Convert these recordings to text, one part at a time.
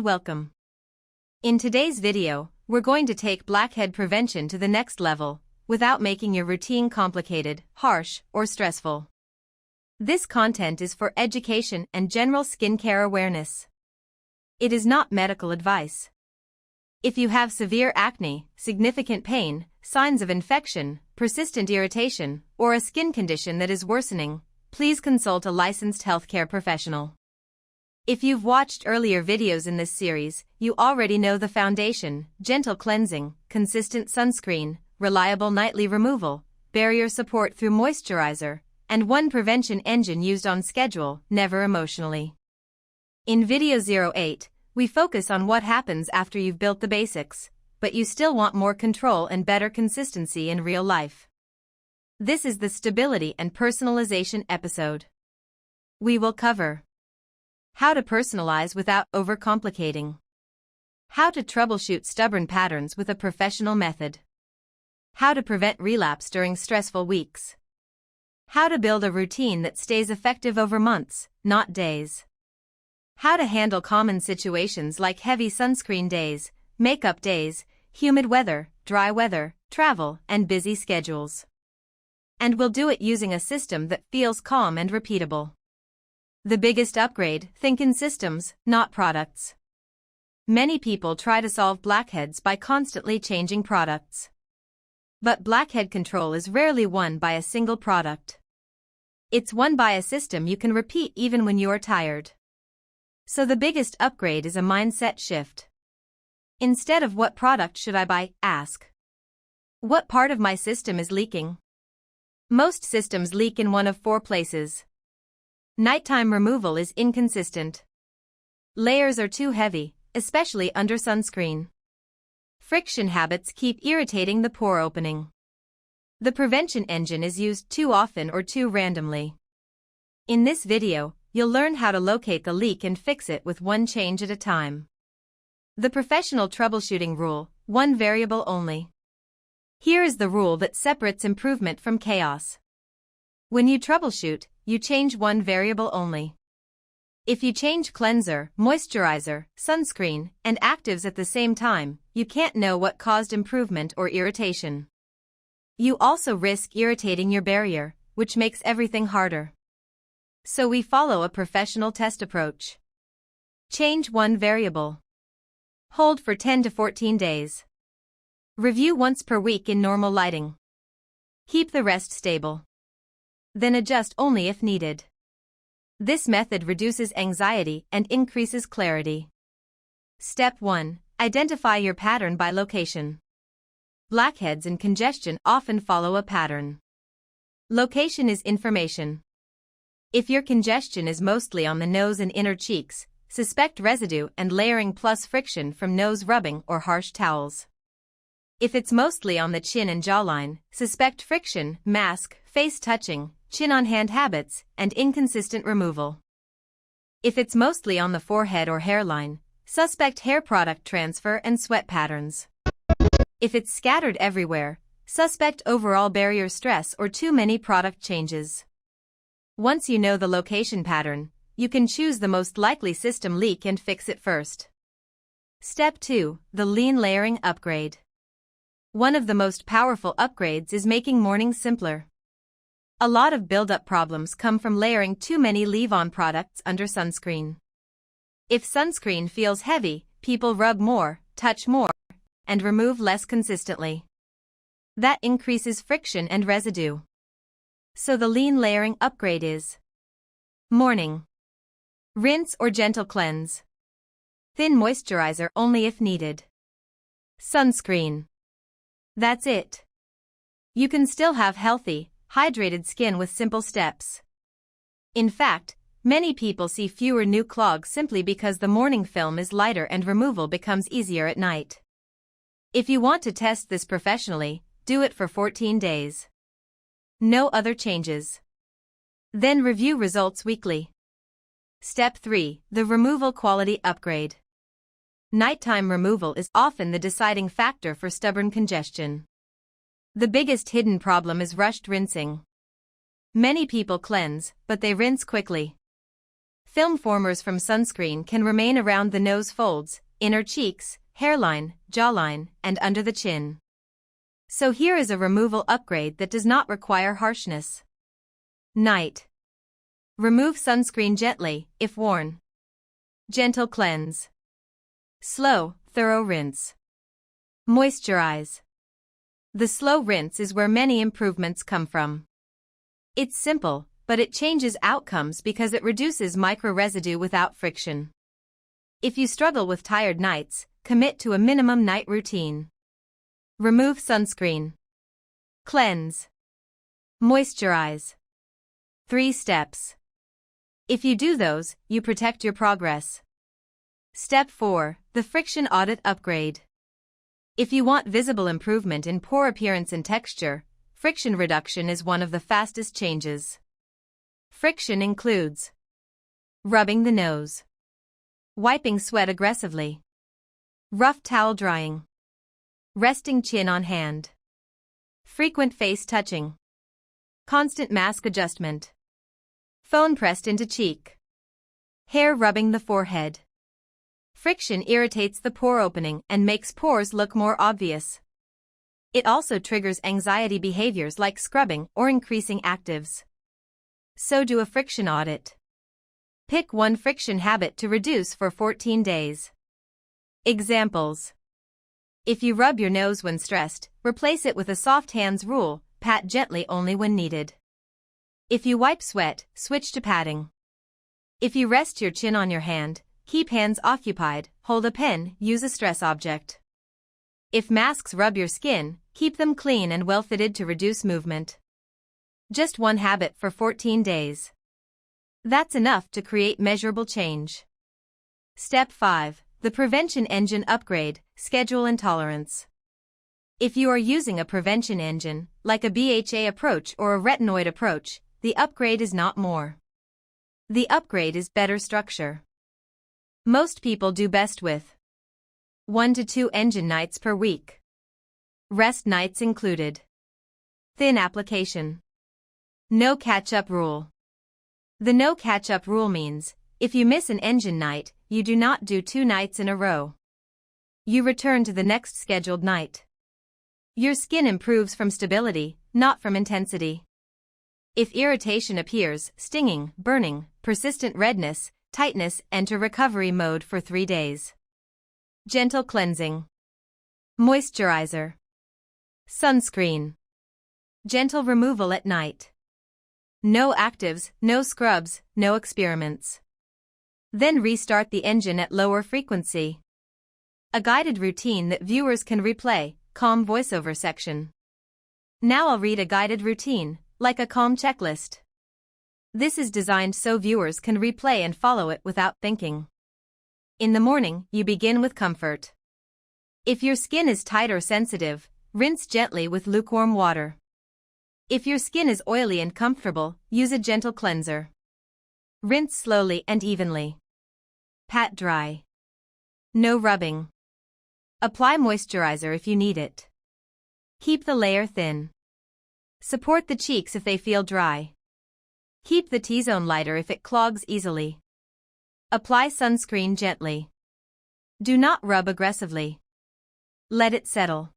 Welcome. In today's video, we're going to take blackhead prevention to the next level, without making your routine complicated, harsh, or stressful. This content is for education and general skincare awareness. It is not medical advice. If you have severe acne, significant pain, signs of infection, persistent irritation, or a skin condition that is worsening, please consult a licensed healthcare professional. If you've watched earlier videos in this series, you already know the foundation: gentle cleansing, consistent sunscreen, reliable nightly removal, barrier support through moisturizer, and one prevention engine used on schedule, never emotionally. In video 08, we focus on what happens after you've built the basics, but you still want more control and better consistency in real life. This is the stability and personalization episode. We will cover how to personalize without overcomplicating, how to troubleshoot stubborn patterns with a professional method, how to prevent relapse during stressful weeks, how to build a routine that stays effective over months, not days, how to handle common situations like heavy sunscreen days, makeup days, humid weather, dry weather, travel, and busy schedules. And we'll do it using a system that feels calm and repeatable. The biggest upgrade: think in systems, not products. Many people try to solve blackheads by constantly changing products. But blackhead control is rarely won by a single product. It's won by a system you can repeat even when you are tired. So the biggest upgrade is a mindset shift. Instead of "what product should I buy?" ask, "what part of my system is leaking?" Most systems leak in one of four places. Nighttime removal is inconsistent. Layers are too heavy, especially under sunscreen. Friction habits keep irritating the pore opening. The prevention engine is used too often or too randomly. In this video, you'll learn how to locate the leak and fix it with one change at a time. The professional troubleshooting rule: one variable only. Here is the rule that separates improvement from chaos. When you troubleshoot, you change one variable only. If you change cleanser, moisturizer, sunscreen, and actives at the same time, you can't know what caused improvement or irritation. You also risk irritating your barrier, which makes everything harder. So we follow a professional test approach. Change one variable. Hold for 10 to 14 days. Review once per week in normal lighting. Keep the rest stable. Then adjust only if needed. This method reduces anxiety and increases clarity. Step 1. Identify your pattern by location. Blackheads and congestion often follow a pattern. Location is information. If your congestion is mostly on the nose and inner cheeks, suspect residue and layering plus friction from nose rubbing or harsh towels. If it's mostly on the chin and jawline, suspect friction, mask, face touching, chin on hand habits, and inconsistent removal. If it's mostly on the forehead or hairline, suspect hair product transfer and sweat patterns. If it's scattered everywhere, suspect overall barrier stress or too many product changes. Once you know the location pattern, you can choose the most likely system leak and fix it first. Step 2. The lean layering upgrade. One of the most powerful upgrades is making mornings simpler. A lot of build-up problems come from layering too many leave-on products under sunscreen. If sunscreen feels heavy, people rub more, touch more, and remove less consistently. That increases friction and residue. So the lean layering upgrade is: morning. Rinse or gentle cleanse. Thin moisturizer only if needed. Sunscreen. That's it. You can still have healthy, hydrated skin with simple steps. In fact, many people see fewer new clogs simply because the morning film is lighter and removal becomes easier at night. If you want to test this professionally, do it for 14 days. No other changes. Then review results weekly. Step 3. The removal quality upgrade. Nighttime removal is often the deciding factor for stubborn congestion. The biggest hidden problem is rushed rinsing. Many people cleanse, but they rinse quickly. Film formers from sunscreen can remain around the nose folds, inner cheeks, hairline, jawline, and under the chin. So here is a removal upgrade that does not require harshness. Night. Remove sunscreen gently, if worn. Gentle cleanse. Slow, thorough rinse. Moisturize. The slow rinse is where many improvements come from. It's simple, but it changes outcomes because it reduces micro-residue without friction. If you struggle with tired nights, commit to a minimum night routine. Remove sunscreen. Cleanse. Moisturize. 3 steps. If you do those, you protect your progress. Step 4. The Friction Audit Upgrade. If you want visible improvement in pore appearance and texture, friction reduction is one of the fastest changes. Friction includes rubbing the nose, wiping sweat aggressively, rough towel drying, resting chin on hand, frequent face touching, constant mask adjustment, phone pressed into cheek, hair rubbing the forehead. Friction irritates the pore opening and makes pores look more obvious. It also triggers anxiety behaviors like scrubbing or increasing actives. So do a friction audit. Pick one friction habit to reduce for 14 days. Examples. If you rub your nose when stressed, replace it with a soft hands rule, pat gently only when needed. If you wipe sweat, switch to patting. If you rest your chin on your hand, keep hands occupied, hold a pen, use a stress object. If masks rub your skin, keep them clean and well-fitted to reduce movement. Just one habit for 14 days. That's enough to create measurable change. Step 5. The Prevention Engine Upgrade, Schedule and Tolerance. If you are using a prevention engine, like a BHA approach or a retinoid approach, the upgrade is not more. The upgrade is better structure. Most people do best with 1 to 2 engine nights per week. Rest nights included. Thin application. No catch-up rule. The no catch-up rule means, if you miss an engine night, you do not do 2 nights in a row. You return to the next scheduled night. Your skin improves from stability, not from intensity. If irritation appears, stinging, burning, persistent redness, tightness, enter recovery mode for 3 days. Gentle cleansing. Moisturizer. Sunscreen. Gentle removal at night. No actives, no scrubs, no experiments. Then restart the engine at lower frequency. A guided routine that viewers can replay, calm voiceover section. Now I'll read a guided routine, like a calm checklist. This is designed so viewers can replay and follow it without thinking. In the morning, you begin with comfort. If your skin is tight or sensitive, rinse gently with lukewarm water. If your skin is oily and comfortable, use a gentle cleanser. Rinse slowly and evenly. Pat dry. No rubbing. Apply moisturizer if you need it. Keep the layer thin. Support the cheeks if they feel dry. Keep the T-zone lighter if it clogs easily. Apply sunscreen gently. Do not rub aggressively. Let it settle.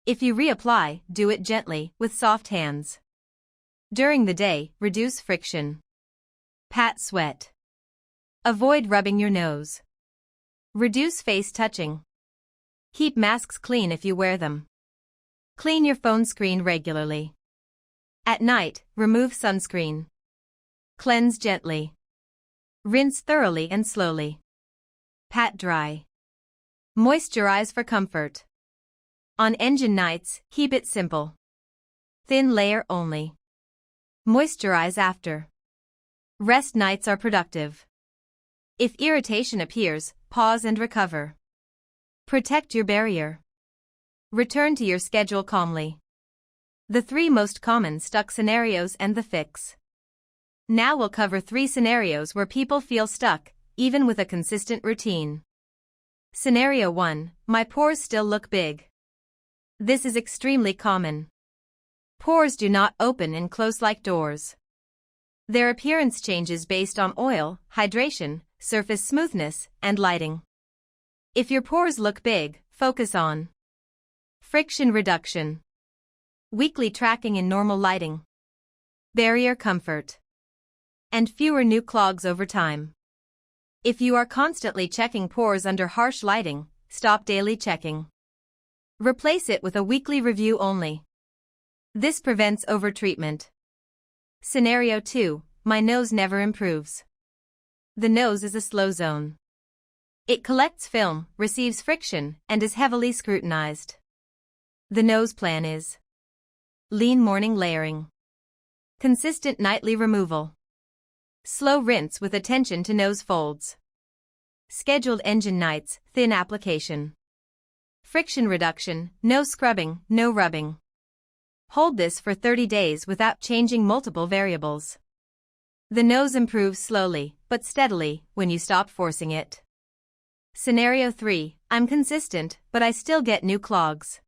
If you reapply, do it gently, with soft hands. During the day, reduce friction. Pat sweat. Avoid rubbing your nose. Reduce face touching. Keep masks clean if you wear them. Clean your phone screen regularly. At night, remove sunscreen. Cleanse gently. Rinse thoroughly and slowly. Pat dry. Moisturize for comfort. On engine nights, keep it simple. Thin layer only. Moisturize after. Rest nights are productive. If irritation appears, pause and recover. Protect your barrier. Return to your schedule calmly. The 3 most common stuck scenarios and the fix. Now we'll cover 3 scenarios where people feel stuck, even with a consistent routine. Scenario 1, my pores still look big. This is extremely common. Pores do not open and close like doors. Their appearance changes based on oil, hydration, surface smoothness, and lighting. If your pores look big, focus on friction reduction, weekly tracking in normal lighting, barrier comfort, and fewer new clogs over time. If you are constantly checking pores under harsh lighting, stop daily checking. Replace it with a weekly review only. This prevents overtreatment. Scenario 2. My nose never improves. The nose is a slow zone. It collects film, receives friction, and is heavily scrutinized. The nose plan is lean morning layering, consistent nightly removal, slow rinse with attention to nose folds, scheduled engine nights, thin application, friction reduction, no scrubbing, no rubbing. Hold this for 30 days without changing multiple variables. The nose improves slowly, but steadily, when you stop forcing it. Scenario 3. I'm consistent, but I still get new clogs.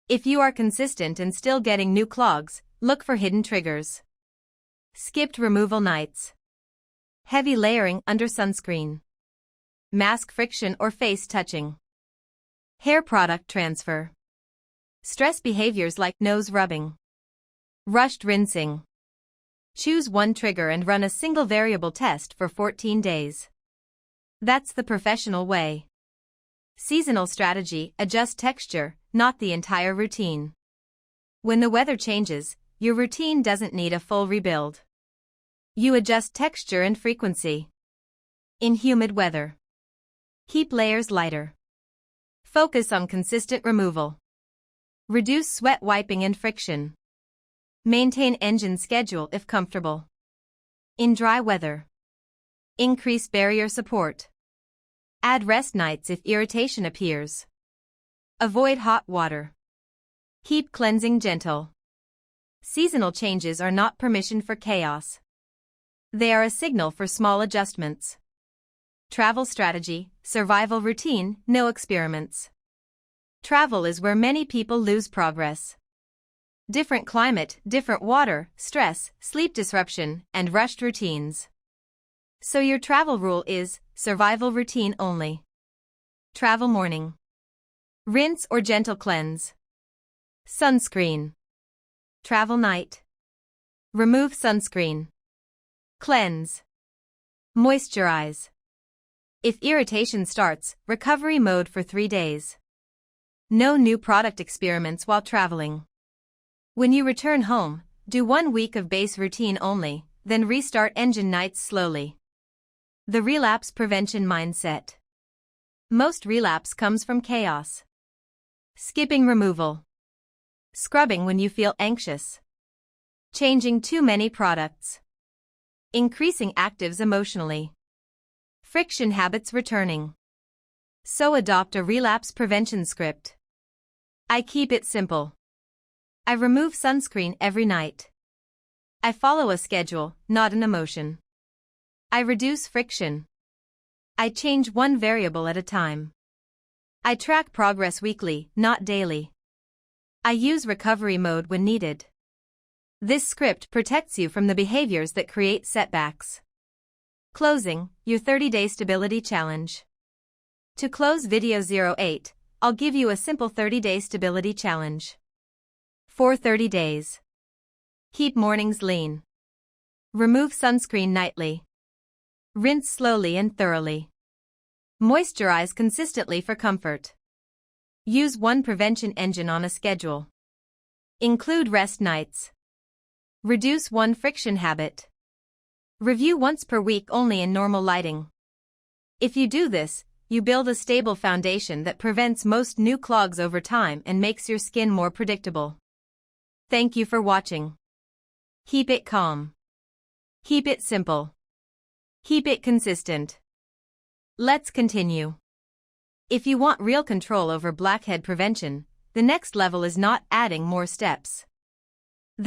If you are consistent and still getting new clogs, look for hidden triggers. Skipped removal nights. Heavy layering under sunscreen. Mask friction or face touching. Hair product transfer. Stress behaviors like nose rubbing. Rushed rinsing. Choose one trigger and run a single variable test for 14 days. That's the professional way. Seasonal strategy: adjust texture, not the entire routine. When the weather changes, your routine doesn't need a full rebuild. You adjust texture and frequency. In humid weather, keep layers lighter. Focus on consistent removal. Reduce sweat wiping and friction. Maintain engine schedule if comfortable. In dry weather, increase barrier support. Add rest nights if irritation appears. Avoid hot water. Keep cleansing gentle. Seasonal changes are not permission for chaos. They are a signal for small adjustments. Travel strategy: survival routine, no experiments. Travel is where many people lose progress. Different climate, different water, stress, sleep disruption, and rushed routines. So your travel rule is survival routine only. Travel morning. Rinse or gentle cleanse. Sunscreen. Travel night. Remove sunscreen. Cleanse. Moisturize. If irritation starts, recovery mode for 3 days. No new product experiments while traveling. When you return home, do 1 week of base routine only, then restart engine nights slowly. The relapse prevention mindset. Most relapse comes from chaos. Skipping removal. Scrubbing when you feel anxious. Changing too many products. Increasing actives emotionally. Friction habits returning. So adopt a relapse prevention script. I keep it simple. I remove sunscreen every night. I follow a schedule, not an emotion. I reduce friction. I change one variable at a time. I track progress weekly, not daily. I use recovery mode when needed. This script protects you from the behaviors that create setbacks. Closing, your 30-day stability challenge. To close video 08, I'll give you a simple 30-day stability challenge. For 30 days. Keep mornings lean. Remove sunscreen nightly. Rinse slowly and thoroughly. Moisturize consistently for comfort. Use one prevention engine on a schedule. Include rest nights. Reduce one friction habit. Review once per week only in normal lighting. If you do this, you build a stable foundation that prevents most new clogs over time and makes your skin more predictable. Thank you for watching. Keep it calm. Keep it simple. Keep it consistent. Let's continue. If you want real control over blackhead prevention, the next level is not adding more steps.